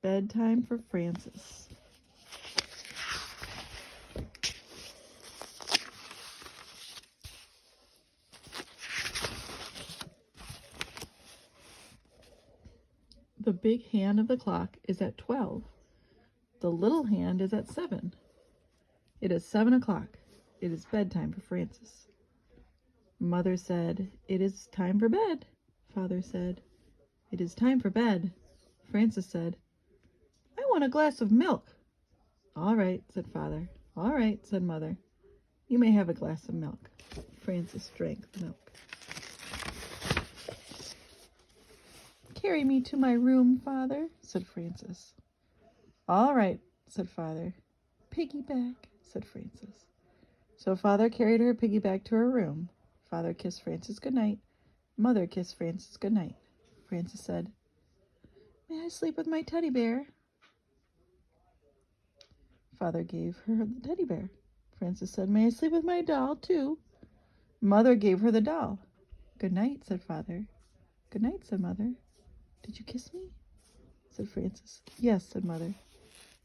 Bedtime for Frances. The big hand of the clock is at 12. The little hand is at 7. It is 7 o'clock. It is bedtime for Frances. Mother said, "It is time for bed." Father said, "It is time for bed." Frances said, "I want a glass of milk." "All right," said Father. "All right," said Mother. "You may have a glass of milk." Frances drank the milk. "Carry me to my room, Father," said Frances. "All right," said Father. "Piggyback," said Frances. So Father carried her piggyback to her room. Father kissed Frances goodnight. Mother kissed Frances goodnight. Frances said, "May I sleep with my teddy bear?" Father gave her the teddy bear. Frances said, "May I sleep with my doll, too?" Mother gave her the doll. "Good night," said Father. "Good night," said Mother. "Did you kiss me?" said Frances. "Yes," said Mother.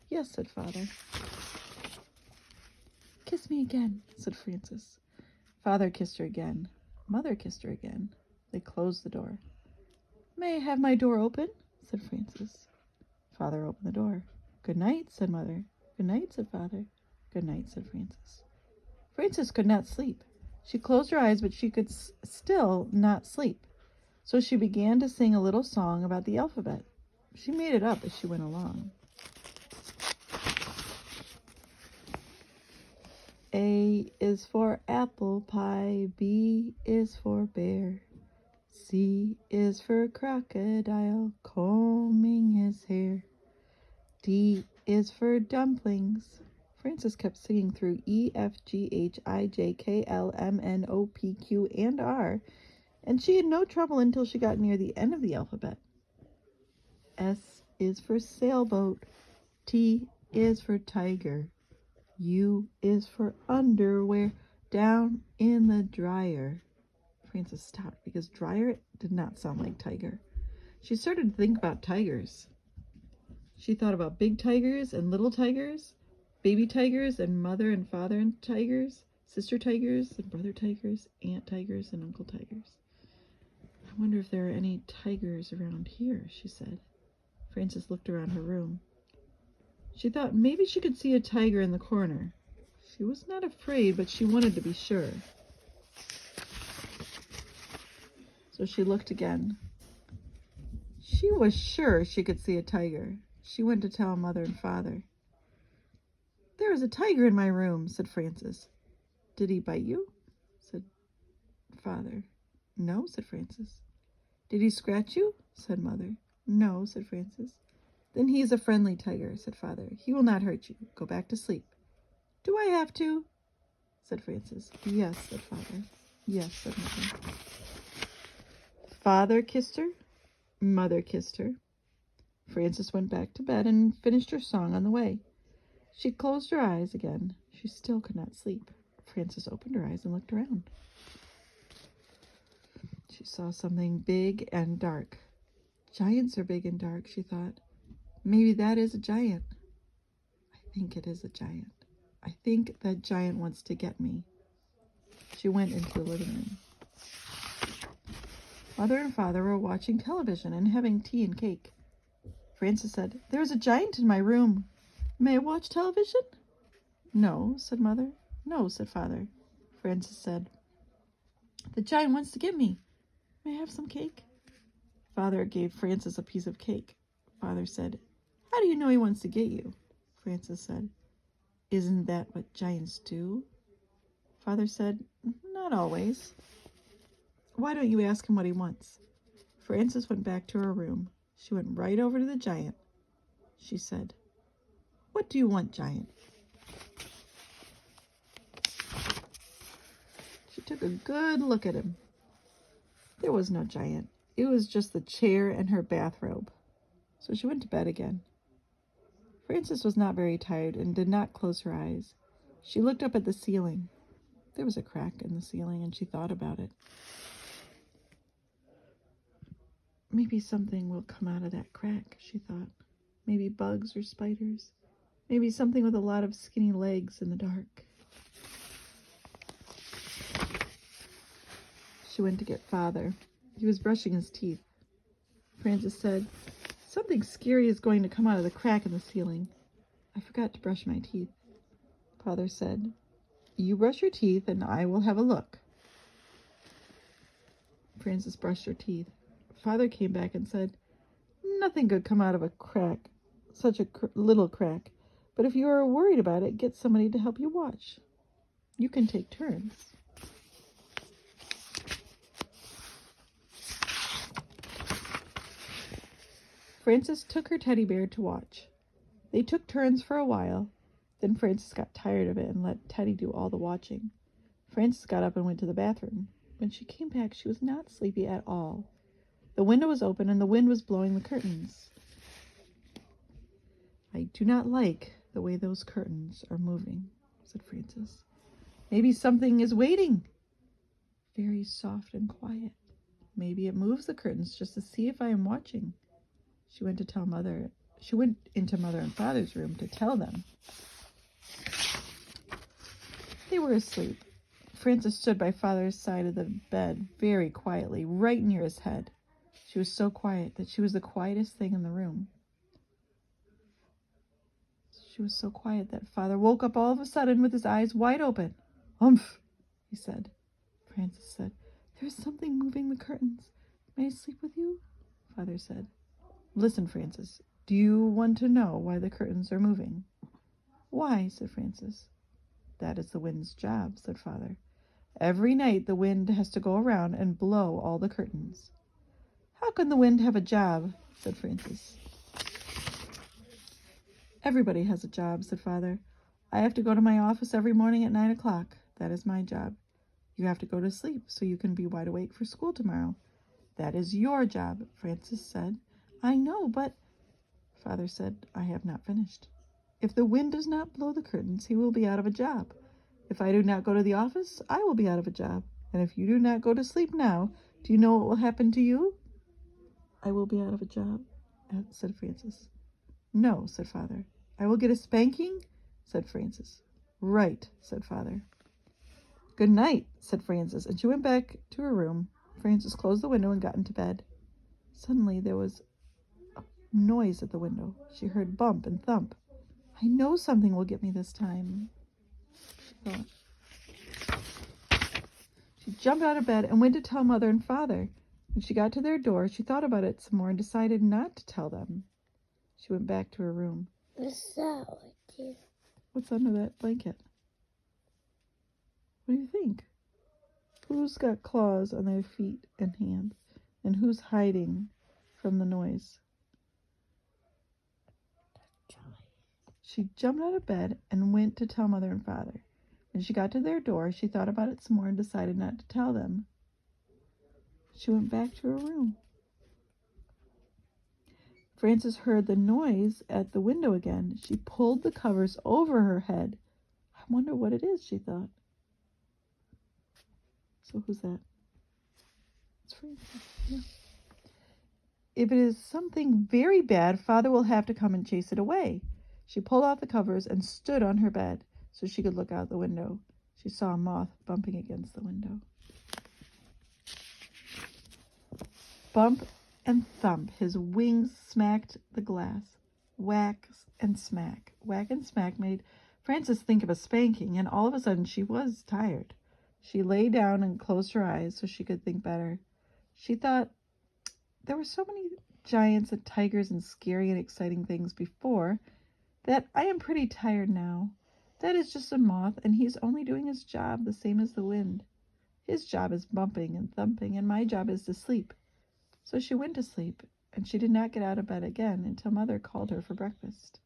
"Yes," said Father. "Kiss me again," said Frances. Father kissed her again. Mother kissed her again. They closed the door. "May I have my door open?" said Frances. Father opened the door. "Good night," said Mother. "Good night," said Father. "Good night," said Frances. Frances could not sleep. She closed her eyes, but she could still not sleep. So she began to sing a little song about the alphabet. She made it up as she went along. A is for apple pie, B is for bear, C is for crocodile combing his hair, D is for dumplings. Frances kept singing through E, F, G, H, I, J, K, L, M, N, O, P, Q, and R, and she had no trouble until she got near the end of the alphabet. S is for sailboat, T is for tiger, U is for underwear down in the dryer. Frances stopped because dryer did not sound like tiger. She started to think about tigers. She thought about big tigers and little tigers, baby tigers and mother and father and tigers, sister tigers and brother tigers, aunt tigers and uncle tigers. "I wonder if there are any tigers around here," she said. Frances looked around her room. She thought maybe she could see a tiger in the corner. She was not afraid, but she wanted to be sure. So she looked again. She was sure she could see a tiger. She went to tell Mother and Father. "There is a tiger in my room," said Frances. "Did he bite you?" said Father. "No," said Frances. "Did he scratch you?" said Mother. "No," said Frances. "Then he is a friendly tiger," said Father. "He will not hurt you. Go back to sleep." "Do I have to?" said Frances. "Yes," said Father. "Yes," said Mother. Father kissed her. Mother kissed her. Frances went back to bed and finished her song on the way. She closed her eyes again. She still could not sleep. Frances opened her eyes and looked around. She saw something big and dark. Giants are big and dark, she thought. Maybe that is a giant. I think it is a giant. I think that giant wants to get me. She went into the living room. Mother and Father were watching television and having tea and cake. Frances said, "There is a giant in my room. May I watch television?" "No," said Mother. "No," said Father. Frances said, "The giant wants to get me. May I have some cake?" Father gave Frances a piece of cake. Father said, "How do you know he wants to get you?" Frances said, "Isn't that what giants do?" Father said, "Not always." "Why don't you ask him what he wants?" Frances went back to her room. She went right over to the giant. She said, "What do you want, giant?" She took a good look at him. There was no giant. It was just the chair and her bathrobe. So she went to bed again. Frances was not very tired and did not close her eyes. She looked up at the ceiling. There was a crack in the ceiling, and she thought about it. Maybe something will come out of that crack, she thought. maybe bugs or spiders, maybe something with a lot of skinny legs in the dark. She went to get Father. He was brushing his teeth. Frances said, "Something scary is going to come out of the crack in the ceiling. I forgot to brush my teeth." Father said, "You brush your teeth and I will have a look." Frances brushed her teeth. Father came back and said, "Nothing could come out of a crack, such a little crack. But if you are worried about it, get somebody to help you watch. You can take turns." Frances took her teddy bear to watch. They took turns for a while. Then Frances got tired of it and let Teddy do all the watching. Frances got up and went to the bathroom. When she came back, she was not sleepy at all. The window was open and the wind was blowing the curtains. "I do not like the way those curtains are moving," said Frances. "Maybe something is waiting." Very soft and quiet. "Maybe it moves the curtains just to see if I am watching." She went into Mother and Father's room to tell them. They were asleep. Frances stood by Father's side of the bed very quietly, right near his head. She was so quiet that she was the quietest thing in the room. She was so quiet that Father woke up all of a sudden with his eyes wide open. "Humph," he said. Frances said, "There's something moving the curtains. May I sleep with you?" Father said, "Listen, Frances, do you want to know why the curtains are moving?" "Why?" said Frances. "That is the wind's job," said Father. "Every night the wind has to go around and blow all the curtains." "How can the wind have a job?" said Frances. "Everybody has a job," said Father. "I have to go to my office every morning at 9 o'clock. That is my job. You have to go to sleep so you can be wide awake for school tomorrow. That is your job," Frances said. "I know, but—" Father said, "I have not finished. If the wind does not blow the curtains, he will be out of a job. If I do not go to the office, I will be out of a job. And if you do not go to sleep now, do you know what will happen to you?" "I will be out of a job," said Frances. "No," said Father. "I will get a spanking," said Frances. "Right," said Father. "Good night," said Frances, and she went back to her room. Frances closed the window and got into bed. Suddenly there was a noise at the window. She heard bump and thump. "I know something will get me this time," she thought. She jumped out of bed and went to tell Mother and Father. When she got to their door, she thought about it some more and decided not to tell them. She went back to her room. What's that with you? What's under that blanket? What do you think? Who's got claws on their feet and hands? And who's hiding from the noise? She jumped out of bed and went to tell Mother and Father. When she got to their door, she thought about it some more and decided not to tell them. She went back to her room. Frances heard the noise at the window again. She pulled the covers over her head. "I wonder what it is," she thought. So who's that? It's Frances. Yeah. "If it is something very bad, Father will have to come and chase it away." She pulled off the covers and stood on her bed so she could look out the window. She saw a moth bumping against the window. Bump and thump, his wings smacked the glass. Whack and smack. Whack and smack made Frances think of a spanking, and all of a sudden she was tired. She lay down and closed her eyes so she could think better. She thought, there were so many giants and tigers and scary and exciting things before that I am pretty tired now. That is just a moth, and he is only doing his job the same as the wind. His job is bumping and thumping, and my job is to sleep. So she went to sleep, and she did not get out of bed again until Mother called her for breakfast.